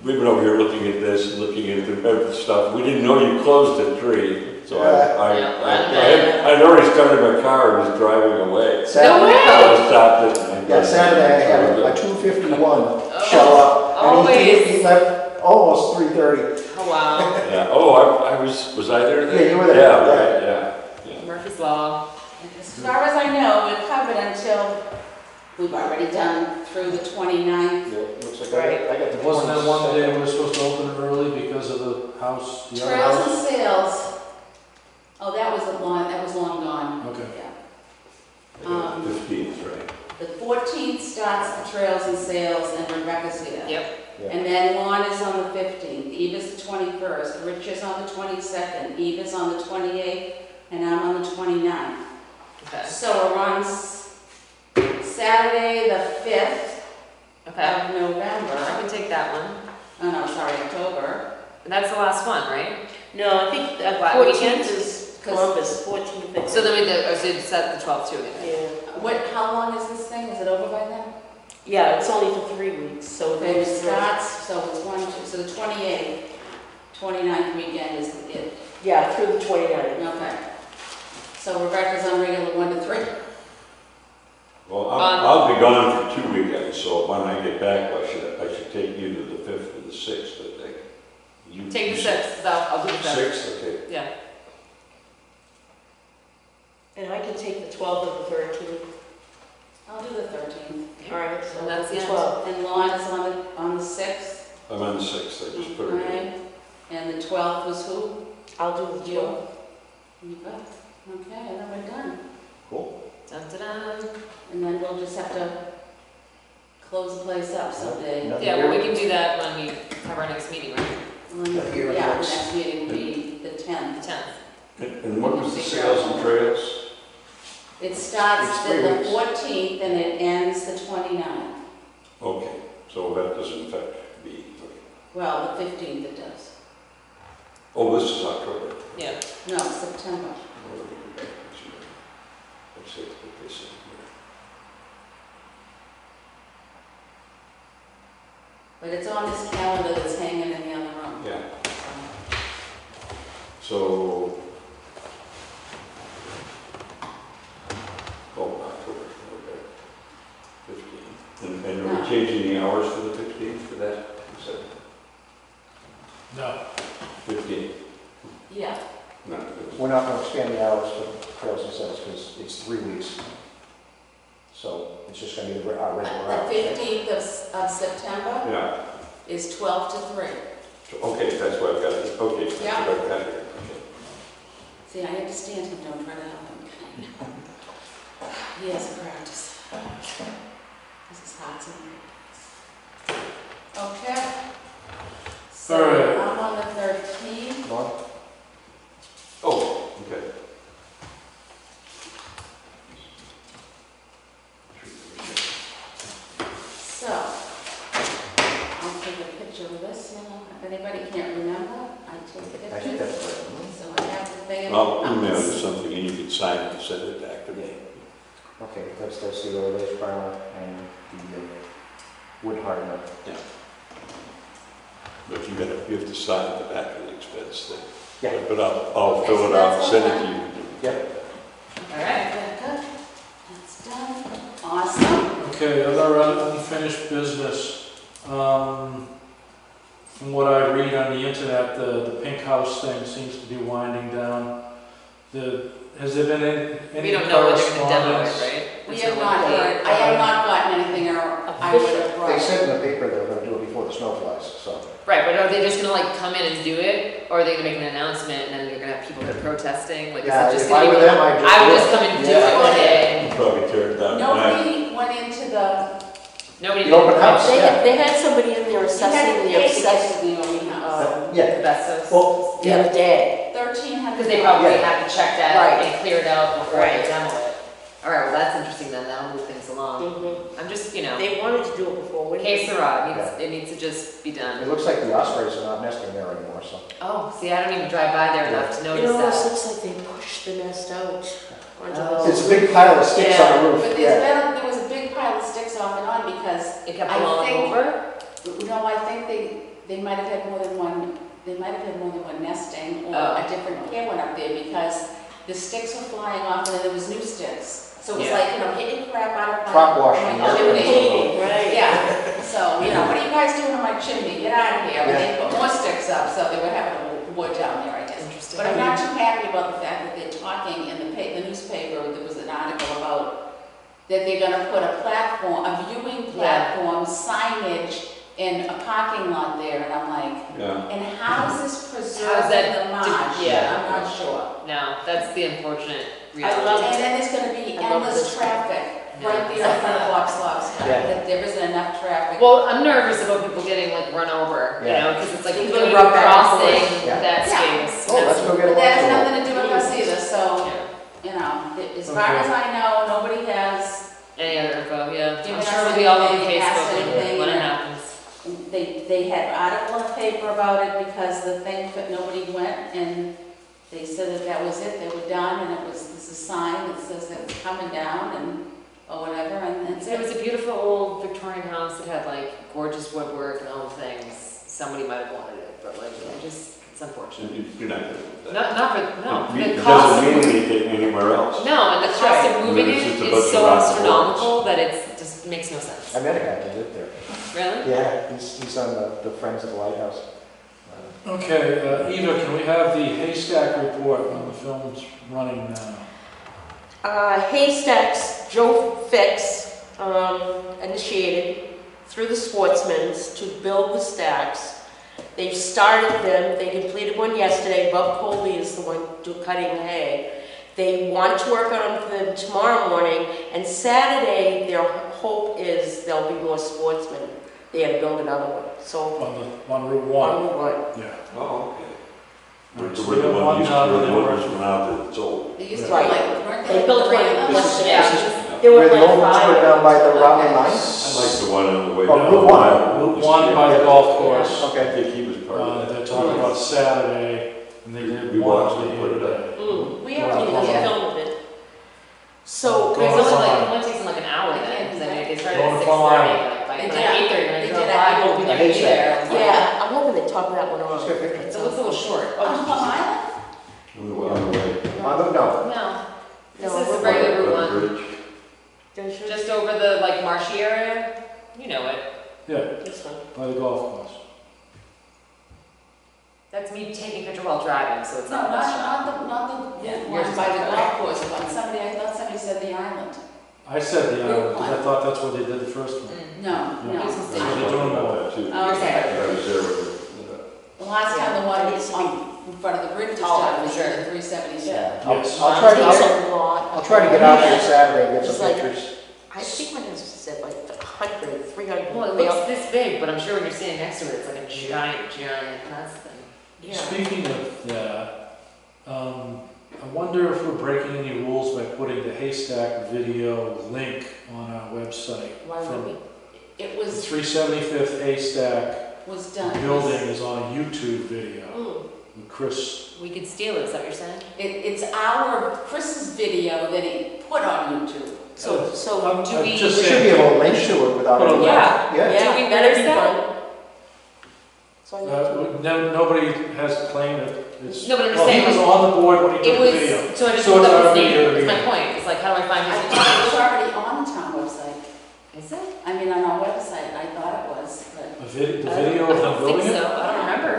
"We've been over here looking at this, and looking at the stuff. We didn't know you closed at 3." So I'd already started my car and was driving away. Saturday, I stopped it. and yeah, Saturday I had a 251 Oh, show up. And always. he left almost 3:30. Oh, wow. Yeah. Oh, was I there then? Yeah, you were there. Yeah, right, yeah. Murphy's Law. As far as I know, we're covered until, we've already done through the 29th. Yeah, looks like I got the Wasn't that one 22nd. day we were supposed to open it early because of the house, the other Trails house? and sales, oh, that was long gone, Okay. yeah. 15th, right. The 14th starts the Trails and Sales and Rebecca's here. Yep. And then Lon is on the 15th, Eva's the 21st, Rich is on the 22nd, Eva's on the 28th, and I'm on the 29th. Okay. So we're on Saturday, the 5th, Okay, of I November. can take that one. Oh, no, sorry, October. And that's the last one, right? No, I think What, 14th weekend? is Columbus, 14th. So then we did, oh, so you set the 12th too again. Yeah. How long is this thing? Is it over by then? Yeah, it's only for 3 weeks, so Okay, it it's starts, so it's 1, 2, so the 28th, 29th weekend is it. yeah, through the 29th. Okay. So Rebecca's on regular 1 to 3. Well, I'll be gone for 2 weekends, so when I get back, I should take either the 5th or the 6th, I think. You- Take the you said 6th, I'll do the 5th. 6th, okay. Yeah. And I can take the 12th or the 13th. I'll do the 13th. All right, so And that's the the end. 12th. And Lon is on the 6th. I'm on the 6th, I just put it in. Okay. And the 12th was who? I'll do the You. 12th. You bet. Okay, and then we're done. Cool. Dun, dun, dun. And then we'll just have to close the place up someday. Nothing Yeah, well, we here. can do that when we have our next meeting, right? Yeah, the next meeting will be the 10th. 10th. And what was the Sales and Trails? It starts It's 3 the weeks. 14th and it ends the 29th. Okay, so that doesn't affect me. Okay. Well, the 15th it does. Oh, this is October. Yeah. No, September. Let's see what they say here. But it's on this calendar that's hanging in the other room. Yeah, so, October, okay. 15. And are we changing the hours for the 15th for that? You said No. 15? Yeah. No. We're not going to expand the hours for trails and sales because it's 3 weeks. So it's just going to be our regular The hours. 15th of September Yeah, is 12 to 3. okay, that's what I've got, okay, that's what Yeah. I've got here. Okay. See, I understand him, don't try to help him. He has a practice. This is hot to me. Okay. So All right. I'm on the 13th. Lon? Oh, okay. So, I'll take a picture of this now. If anybody can't remember, I take I think pictures. that's right. So I have the thing. I'll email you something and you can sign it and send it back to me. Okay, that's the lace primer and the wood hardener. But you have to sign the back of the expense thing. Yeah. But I'll fill it out and send it to you. Yep. All right. Good. That's done. Awesome. Okay, other unfinished business. From what I read on the internet, the Pink House thing seems to be winding down. Has there been any We don't know when they're gonna demo it, correspondence? right? We There's have no not date. heard, I have not gotten anything, or I would have They brought. said in the paper they were going to do it before the snow flies, so. Right, but are they just gonna like come in and do it, or are they gonna make an announcement and then you're gonna have people that are protesting? Like, is Yeah, it just if I gonna were be? them, I'd just. I would do just come and do Yeah. it one day. Probably tear it down. Nobody went into the. Nobody The did. open house. Yeah. They had somebody in there assessing the assessment. The open house. Yeah, Asbestos. well, the other day. 1,300. Because they probably Yeah. had to check that Right. and clear it out before they Right. demo it. All right, well, that's interesting then, that'll move things along. Mhm. I'm just, you know, They wanted to do it before winter. que sera, it needs to just be it done. looks like the ospreys are not nesting there anymore, so. Oh, see, I don't even drive by there enough to It notice almost that. looks like they pushed the nest out onto Oh. the. It's a big pile of sticks on the roof. But Yeah. there was a big pile of sticks off and on because, It kept I blowing think- over? no, I think they might have had more than one, nesting or Oh. a different pair went up there because the sticks were flying off and then there was new sticks. So it was Yeah. like, hitting crap out of my. Prop washing. my chimney. Cleaning, right. Yeah, so, what are you guys doing on my chimney? Get out of here. And they put more sticks up, so they were having a wood down there, I guess. Interesting. But I'm not too happy about the fact that they're talking in the newspaper, there was an article about that they're gonna put a platform, a viewing platform, signage, and a parking lot there, and I'm like, Yeah, and how is this How is preserving that the marsh? yeah. I'm not sure. No, that's the unfortunate I reality. love And then there's gonna be I love endless this. traffic right there in front of Bob's Lobster, Yeah. that there isn't enough traffic. Well, I'm nervous about people getting like run over, you Yeah. know, because it's like People people run back and crossing forth. Yeah. that Yeah. space. Oh, let's go get a But that has walk. nothing to do with us either, so, Yeah. as far Okay. as I know, nobody has Any other info, yeah. Giving I'm us sure it'll be all over anything, ask Facebook anything, when it and- happens. They had article in the paper about it because the thing, that nobody went, and they said that that was it, they were done, and this is a sign that says that it's coming down, and, or whatever, and that's It was it. a beautiful old Victorian house that had like gorgeous woodwork and all the things. Somebody might have wanted it, but like, it's unfortunate. You're not gonna do that. Not for, no, It the cost doesn't of, mean anything anywhere else. no, and the That's cost right. of moving It's it just a is bunch of so rotten astronomical that it just makes no sense. I met a guy that lived there. Really? Yeah, he's on the Friends of the Lighthouse. Okay, Eva, can we have the haystack report on the films running now? Haystacks, Joe Fix initiated through the Sportsmans to build the stacks. They've started them, they completed one yesterday. Bob Colby is the one cutting the hay. They want to work on them tomorrow morning, and Saturday, their hope is there'll be more sportsmen there to build another one. So, On Route 1? on Route 1. Yeah. Oh, okay. Alright, so We're we the have one used to, done, we're and the then one we're- who's went out that's old. They used to be Right. like, weren't They built the one white ones? yesterday. Yeah. There were Where the like old ones were 5. down by the Raleigh I Mines? like the one on the way Oh, down. Route 1. Route 1 by the golf course. I Okay. think he was part of They're that. talking about Saturday, and they did We one watched of the them put it other up. day. We Go have on. a film of it. So, Go It's on. only like, it only takes them like an hour then, because I mean, they started Go on at the 6:30, phone line. like by They did. 8:30, when They I did drove at by, we'll be the there. Haystack. yeah, I'm hoping they top that one off. Let's get pictures. It looks a little short. On Plum Island? On the way. No. No, this No, is the we're- regular Route By the 1, bridge. just over the like marshy area, you know it. Yeah, This one. by the golf course. That's me taking a picture while driving, so it's No, not not, much. not the Yeah, one yours by is the right. golf course, but I thought somebody said the island. I said the island, because I Route thought that's where they did the first one. Mm. No, Yeah. no. This is I was the- they're doing wondering more. about that too. Okay. I was there with The last time the one Yeah, it needs to be in front of the bridge was taller, done for was sure. the 377. Yeah. Yes. I'll try to It's get, a lot. I'll try to get out there Saturday and get It's some like- pictures. I think my husband said like 100, 300. Well, it They looks all- this big, but I'm sure when you're standing next to it, it's like a giant nuts thing. Yeah. Speaking of that, I wonder if we're breaking any rules by putting the haystack video link on our website. Why would we? It The was 375th haystack done. building is on a YouTube video Mm. with Chris. We could steal it, is that what you're saying? It's Chris's video that he put on YouTube. So, I'm do we- just There should saying, be a little link to it without Put a any. link. Yeah. Yeah. yeah, we that'd be notice that? fun. So I need to- nobody has claimed it. It's, No, but I'm just well, he saying, was like, on the board when he It took the was, video. so I just So looked it's up our his video name, to that's be- my point, it's like, how do I find I his thought it name? was already on the town website. Is it? I mean, on our website, I thought it was, but. The video I of don't them think building it? so, I don't remember.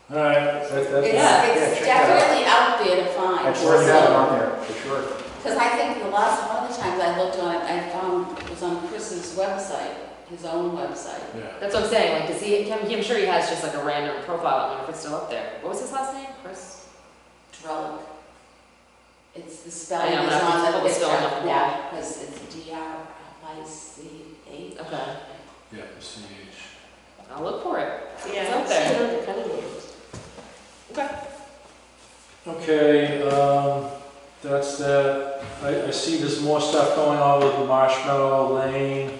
All right, that's. Yeah. It's check that out. definitely out there to find. That's where you have it on there, for sure. Because I think one of the times I looked on it, I found it was on Chris's website, his own website. Yeah. That's what I'm saying, like, does he, I'm sure he has just like a random profile, I wonder if it's still up there. What was his last name, Chris? Trellick. It's the I spelling know, I'm is gonna have to on the pull the picture. spelling up the Yeah, wall. because it's DRICH. Okay, Yeah, CH. I'll look for it. Yeah, It's up I there. see it under cutting names. Okay. Okay, that's that. I see there's more stuff going on with the Marshmallow Lane.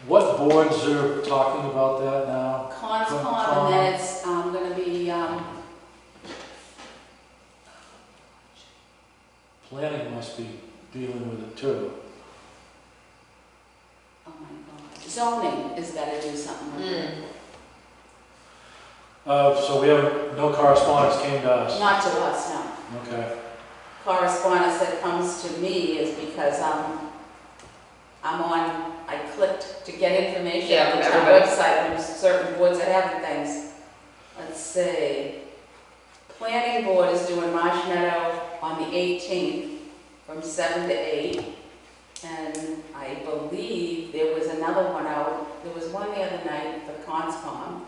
What boards are talking about that now? Conscom, and then it's gonna be, Planning must be dealing with it too. oh my God, zoning is gotta do something with it. So we have, no correspondence came to us. Not to us, no. Okay, Correspondence that comes to me is because I clicked to get information Yeah, on the from town everybody. website from certain boards that have things. Let's see. Planning board is doing Marsh Meadow on the 18th from 7 to 8. And I believe there was another one out, there was one the other night for Conscom.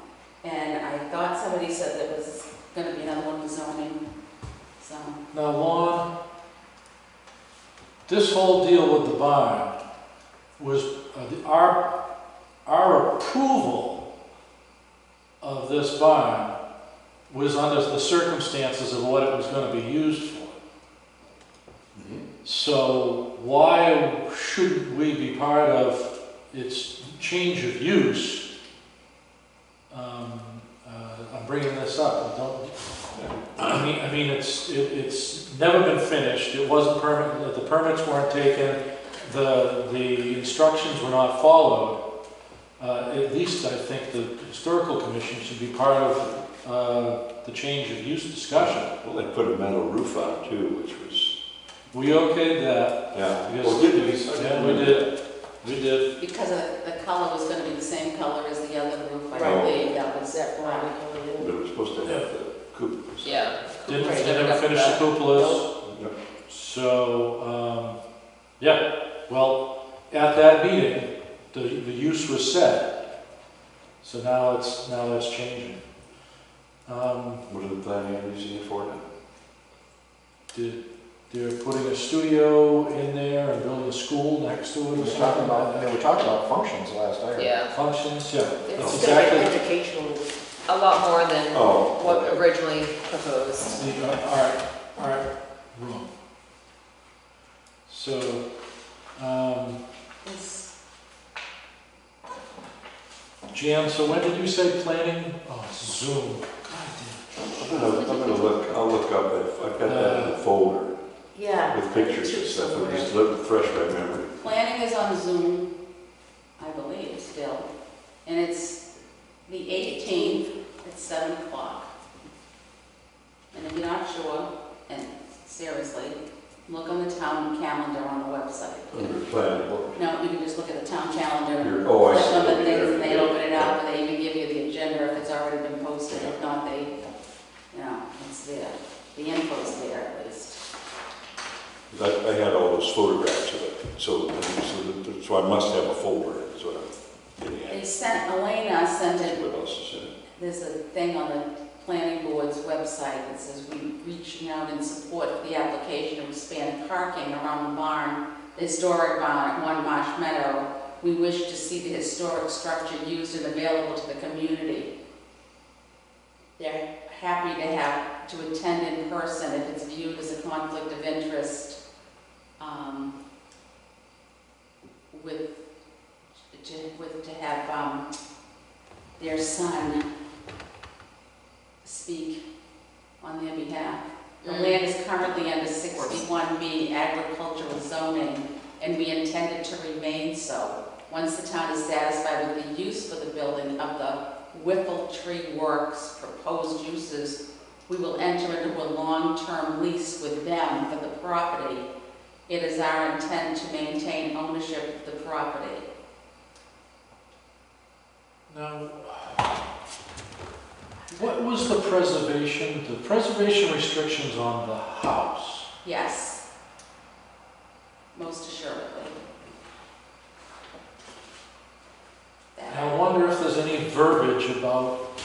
And I thought somebody said there was gonna be another one for zoning, so. now Lon, this whole deal with the barn was, our approval of this barn was under the circumstances of what it was gonna be used for. So why shouldn't we be part of its change of use? I'm bringing this up, I mean, it's never been finished, it wasn't permanent, the permits weren't taken, the instructions were not followed. At least I think the historical commission should be part of the change of use discussion. Well, they put a metal roof on it too, which was, We okayed that. yeah. Because- Well, did we? Yeah, we did. We did. Because the color was gonna be the same color as the other roof, I Right. believe, that was Except for But it was supposed to have the coop. Yeah. Didn't, Right. they never finished the cupolas. Yep. So, yeah, well, at that meeting, the use was set. So now that's changing. What are the planning using it for now? They're putting a studio in there and building a school next to it. We or were talking about, something. they were talking about functions last I heard. Yeah, Functions, yeah. It's That's gonna be exactly educational. a lot more than Oh. what okay. originally proposed. the art room. So, It's- Jan, so when did you say planning? Oh, Zoom. I'm gonna look, I'll look up, I've got that in the folder Yeah. with pictures and stuff, it'll just look fresh my memory. Planning is on Zoom, I believe, still, and it's the 18th at 7 o'clock. And if you're not sure, and seriously, look on the town calendar on the website. Under planning, No, you can just look at the town calendar, oh, I click see. on the Okay, things, and they yeah. open it up, and they even give you the agenda if it's already been posted. If not, it's there. The info's there at least. I had all those photographs of it, so I must have a folder, is what I'm getting They at. sent, Elena sent it. What else is in it? There's a thing on the planning board's website that says we reaching out in support of the application to expand parking around the barn, the historic barn at 1 Marsh Meadow. We wish to see the historic structure used and available to the community. They're happy to attend in person if it's viewed as a conflict of interest to have their son speak on their behalf. The land is currently under 61B agricultural zoning, and we intend it to remain so. Once the town is satisfied with the use for the building of the Whipple Tree Works proposed uses, we will enter into a long-term lease with them for the property. It is our intent to maintain ownership of the property. Now, what was the preservation restrictions on the house? Yes, most assuredly. And I wonder if there's any verbiage about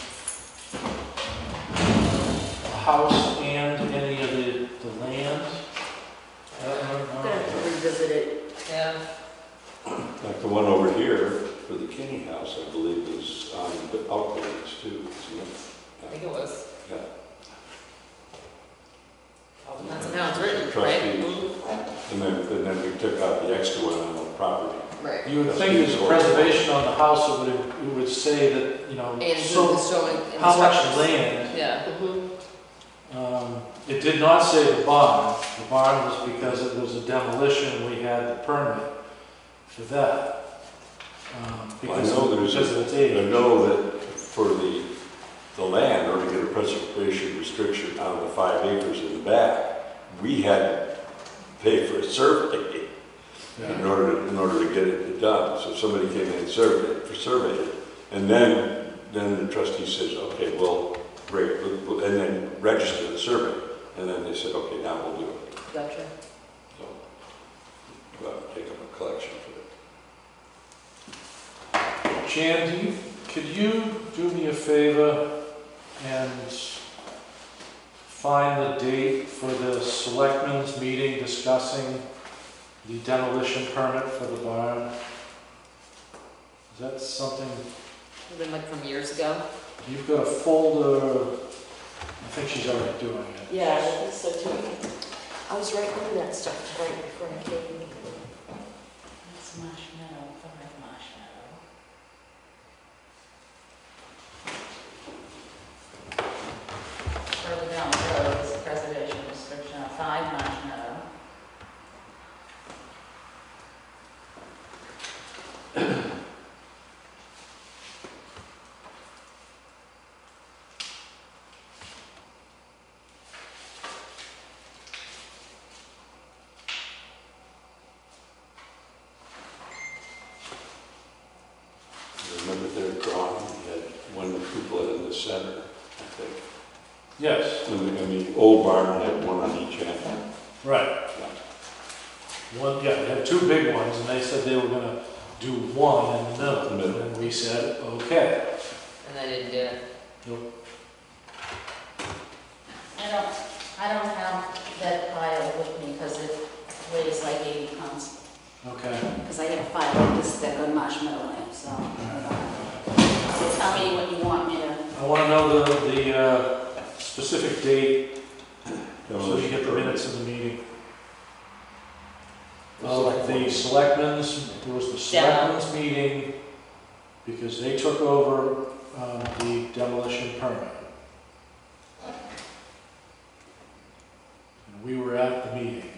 the house and any of the land? I don't I'm know. gonna have to revisit it. Yeah. Like the one over here for the Kinney House, I believe, is on the outbuildings too, isn't it? I think it was. Yeah. That's how it's written, right? Trustees. And then we took out the extra one on the property. Right. You would think there's a preservation on the house, it would say that, you know, And so showing how much instructions. land. Yeah. It did not say the barn. The barn was because it was a demolition, we had the permit for that. Because know there's because of its I age. know that for the land, or to get a preservation restriction on the 5 acres in the back, we had to pay for a survey in Yeah. order to get it done. So somebody came in and surveyed it, and then the trustee says, okay, well, great, and then register the survey, and then they said, okay, now we'll do it. Gotcha. So, take up a collection for Jan, could you do me a favor and find the date for the selectmen's meeting discussing the demolition permit for the barn? Is that something, Been like from years ago. you've got a folder, I think she's already doing it. Yeah, I think so too. I was right doing that stuff right before I came. That's Marshmallow, 5 Marshmallow. Further down the road is preservation restriction of 5 Marshmallow. Remember their drawing, you had one cupola in the center, I think. Yes, And the old barn had one on each end. right. One, yeah, they had two big ones, and they said they were gonna do one in the In the middle. middle. And we said, okay. And I didn't do it. Nope. I don't have that pile with me because it weighs like 80 pounds. Okay. Because I have a file like this thick on Marshmallow in it, so. So tell me what you want me to. I wanna know the specific date, so you get the minutes of the meeting. The selectmen's, there was the selectmen's meeting, because they took over the demolition permit. And we were at the meeting.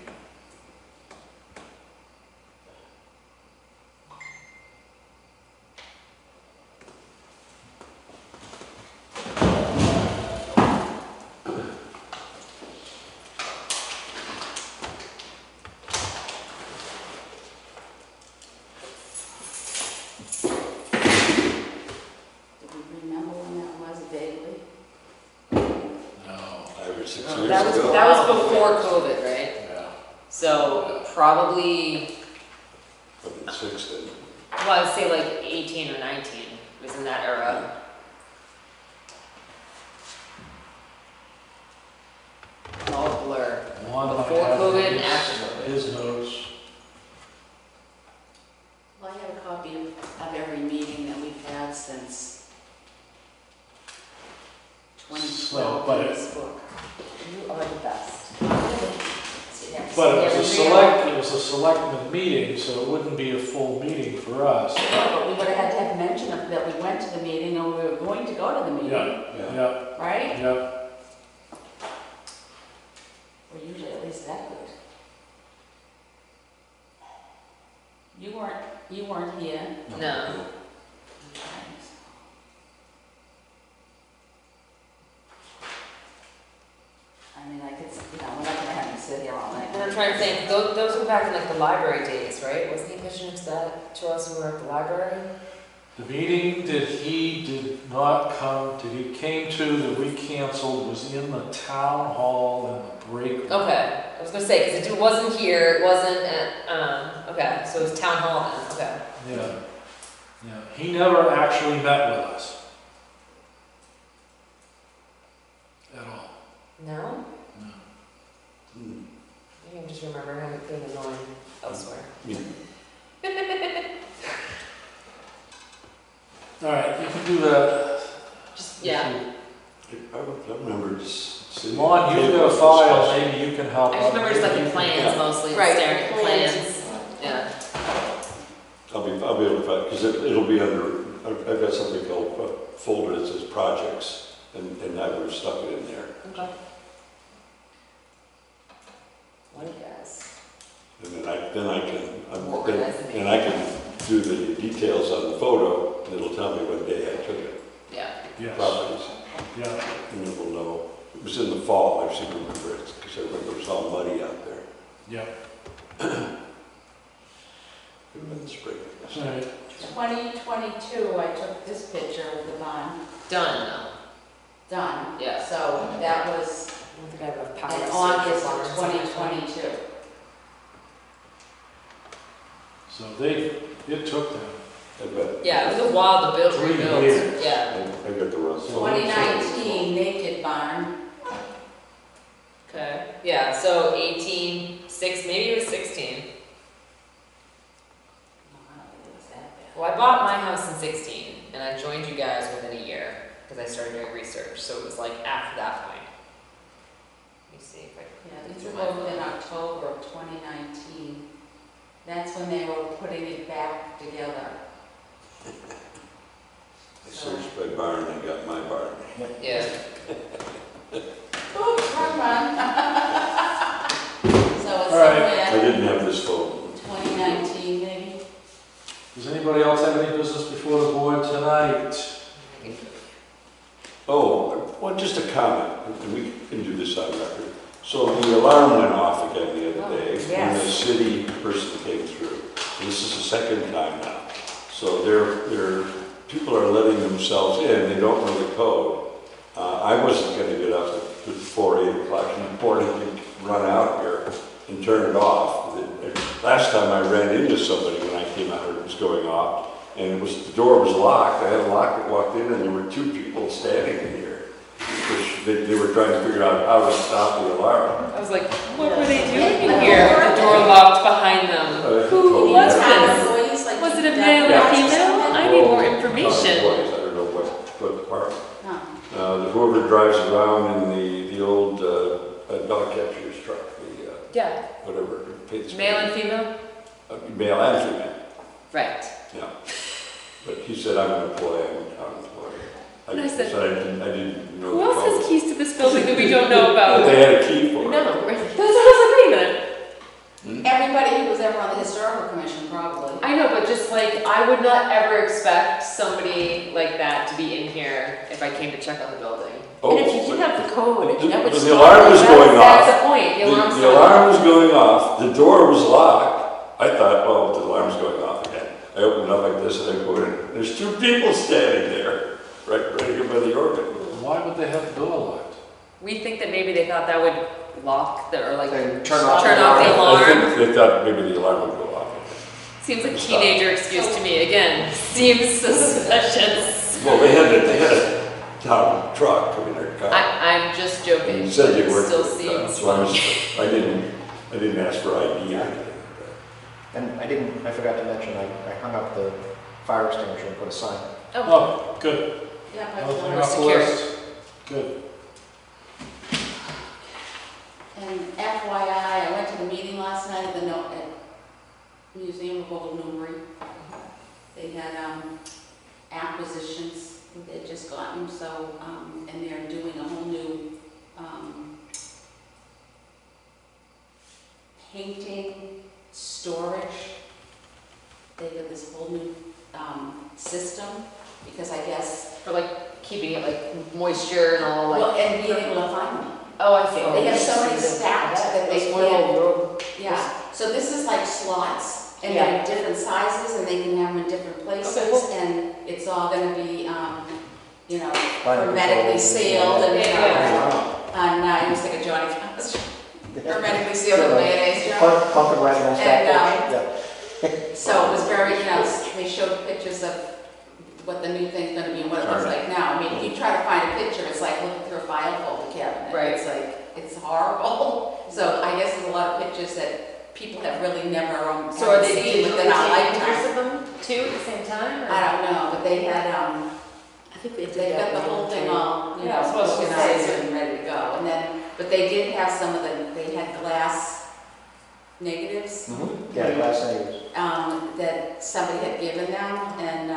Do you remember when that was vaguely? No. 5 or 6 Oh, years That was, ago. that was before COVID, right? Yeah. So probably, Probably 6 then. well, I'd say like 18 or 19 was in that era. All a blur. One I Before have COVID and his- after COVID. His notes. Well, I have a copy of every meeting that we've had since 2012 but in it- this book. You are the best. But it was a selectmen meeting, so it wouldn't be a full meeting for us. But we would have had to have mention of that we went to the meeting or we were going to go to the meeting, Yeah. Yeah, right? yeah. We're usually at least that good. You weren't here. No. I mean, I could, we're not gonna have you sit here all night. And I'm trying to think, those were back in like the library days, right? Wasn't he pitching to us when we were at the library? The meeting that he did not come to, he came to, that we canceled, was in the town hall in the break room. Okay, I was gonna say, because it wasn't here, it wasn't at, okay, so it was town hall then, okay. Yeah, yeah. He never actually met with us. At all. No? No. Hmm. Maybe I'm just remembering him being annoying elsewhere. Yeah. All right, you can do that. Just, yeah. I remember just sitting. Lon, at the you've table got a file, discussing. maybe you can help. I just remember just like You the can- plans mostly, Right, staring at the plans. plans. Yeah. I'll be able to find, because it'll be under, I've got something called a folder that says projects, and I would have stuck it in there. Okay. One guess. And then I can, Organize the and I can do the details on the photo, and it'll tell me what day I took it, Yeah. Yes, properties, yeah. and it will know. It was in the fall, I seem to remember it, because I remember it was all muddy out there. Yeah. Could have been the spring, I guess. All right. 2022, I took this picture of the barn, Done now. done. Yeah. So that was I don't think I have enough power. in to August search of for it. 2022. So it took them. I bet. Yeah, it was a while to build, 3 rebuild. years. Yeah. I got the wrong. So- 2019 naked barn. Okay. Yeah, so 18, maybe it was 16. No, I don't think it was that bad. Well, I bought my house in 16, and I joined you guys within a year, because I started doing research, so it was like after that point. Let me see if I can. Yeah, these were both in October That's when they were putting it back together. I searched by barn and got my barn. Yeah. Oops, wrong one. So it's All right. I somewhere didn't have this phone. 2019 maybe. Does anybody else have any business before the board tonight? Oh, well, just a comment, and we can do this on record. So the alarm went off again the other day when the city person came through. This is the second time now. So people are letting themselves in, they don't know the code. I wasn't gonna get up at 4, 8 o'clock in the morning to run out here and turn it off. Last time I ran into somebody when I came out, it was going off, and the door was locked. I had a lock that walked in, and there were 2 people standing in here. They were trying to figure out how to stop the alarm. I was like, what were they doing in here? The door locked behind them. Who was this? Was it a male or female? I need more information. I don't know what department. No. Whoever drives around in the old dog catcher's truck, Yeah, whatever. male and female? Male and female, Right. yeah. But he said, I'm an employee, I'm an employee. And I said, I didn't know. Who the else code. has keys to this building that we don't know But about? they had a key for it. No, that's what I was agreeing. Everybody who was ever on the historical commission probably. I know, but just like, I would not ever expect somebody like that to be in here if I came to check on the building. Oh, And if you did have the code, but that would the still. alarm was going off. That's the point, the alarm's The alarm was going off, the door was locked. I thought, oh, the alarm's going off again. I opened up like this and I go in. There's 2 people standing there, right here by the organ. Why would they have the door locked? We think that maybe they thought that would lock the, or like, They turn turn off off the the I alarm. think they thought maybe the alarm would go off. Seems like a teenager excuse to me, again, seems suspicious. Well, they had a town truck, I mean, their car. I'm just joking, He but said they it worked still for the town, seems. so I didn't ask for ID or anything. And I forgot to mention, I hung up the fire extinguisher and put a sign. Oh, good. Yeah, Nothing but- off the Secure. list. Good. And FYI, I went to the meeting last night at the Museum of Old Newbury. They had acquisitions they'd just gotten, so, and they're doing a whole new painting storage. They got this whole new system, because I guess, For like, keeping it like moisture and all well, like. and being able to find them. Oh, I see. They have so many stacked that they can't. can't. Yeah, so this is like slots, and Yeah. they're different sizes, and they can have them in different places, Okay, cool. and it's all gonna be, you know, Climate hermetically control. sealed, and, you know, Yeah. and I was thinking Johnny Cash, hermetically sealed with mayonnaise jar. Pumpkin red mustache. Yeah. So it was very, you know, they showed pictures of what the new thing's gonna be and what it looks like now. I mean, if you try to find a picture, it's like looking through a file folder cabinet. Right. It's like, it's horrible. So I guess there's a lot of pictures that people have really never So are they seen taking within our pictures lifetime. of them too at the same time? or- I don't know, but they had, I think they did they got that the one whole thing too. all, you Yeah, I know, was supposed to organized say. and ready to go. And then, but they did have some of they had glass negatives Yeah, glass natives. that somebody had given them, and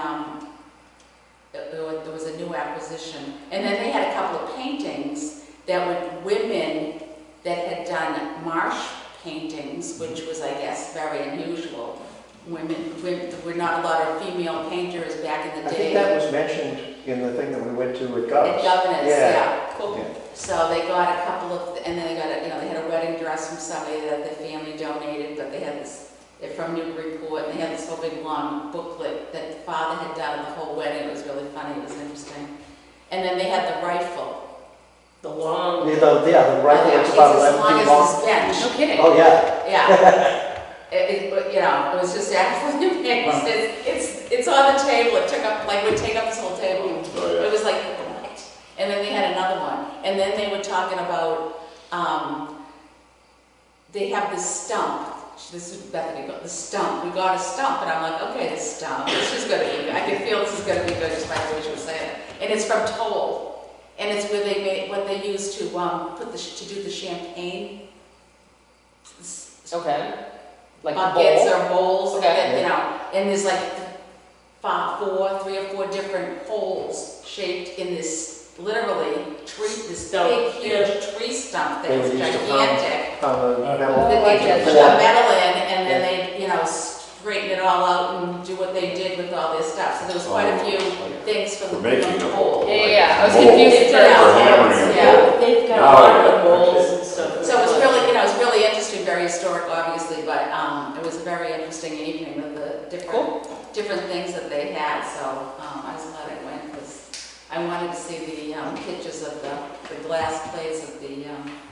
there was a new acquisition. And then they had a couple of paintings that were women that had done marsh paintings, which was, I guess, very unusual. Women, there were not a lot of female painters back in the I day. think that was mentioned in the thing that we went to at Gov's. At Governance, Yeah. yeah. Cool. Yeah. So they got a couple of, and then they got they had a wedding dress from somebody that the family donated, but they had this, they're from Newburyport, and they had this whole big long booklet that the father had done of the whole wedding. It was really funny, it was interesting. And then they had the rifle. The long. Yeah, the rifle Yeah, was about it's 11 as long feet as long. this bench. No kidding. Oh, yeah. Yeah. It was just absolutely amazing. It's on the table, it took up, like, would take up this whole table. Oh, It yeah. was like, what? And then they had another one. And then they were talking about, they have this stump. This is Bethany, the stump. We got a stump, and I'm like, okay, this stump. This is gonna be good. I can feel this is gonna be good just by the way she was saying it. And it's from Toll. And it's where they made, what they used to to do the champagne. Okay. Like a buckets bowl? or bowls, Okay. that, you know, and there's like three or four different holes shaped in this, literally, tree, this big, huge tree stump They that's would use to gigantic. On the metal. That like they that. put the metal in, and then they, you know, straighten it all out and do what they did with all their stuff. So there was quite a few things for For the making people to a hold. Yeah, I was Mold. confused They for put out hammering molds, a yeah. mold. They've got a Oh, lot yeah, of bowls okay. and stuff. So it was really, you know, it was really interesting, very historic, obviously, but it was a very interesting evening with the different things that they had. So I was glad I went because I wanted to see the pictures of the glass plates of the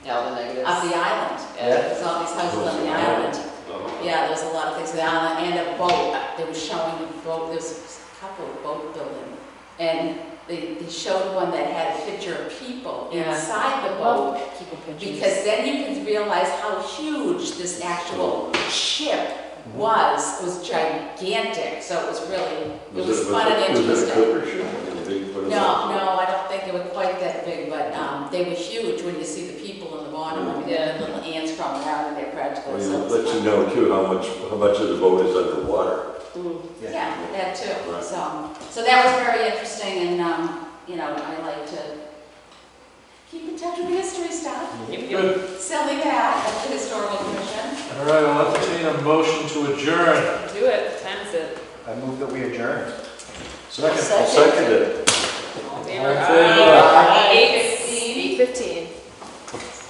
Yeah, all the negatives. island. Yeah. There's all these houses on the island. Oh. Yeah, there's a lot of things on the island, and a boat. They were showing a boat, there's a couple of boat building. And they showed one that had a picture of people Yeah. inside the boat. People pictures. Because then you can realize how huge this actual ship was. It was gigantic, so it was really, it was fun and Was it a interesting. clipper ship? Was it big? What is it? No, I don't think they were quite that big, but they were huge when you see the people in the bottom, I mean, Yeah. the little ants crawling around in there practically. Well, So it it's lets you fun. know too how much of the boat is underwater. Yeah, that too. Right. So that was very interesting, and, you know, I like to keep in touch with the history stuff. Good. Silly that, at the Historical Commission. All right, I'll entertain a motion to adjourn. Do it, time is it. I move that we adjourn. Second. I'll second it. All in All favor? in favor? Aye. Aye. 8:15.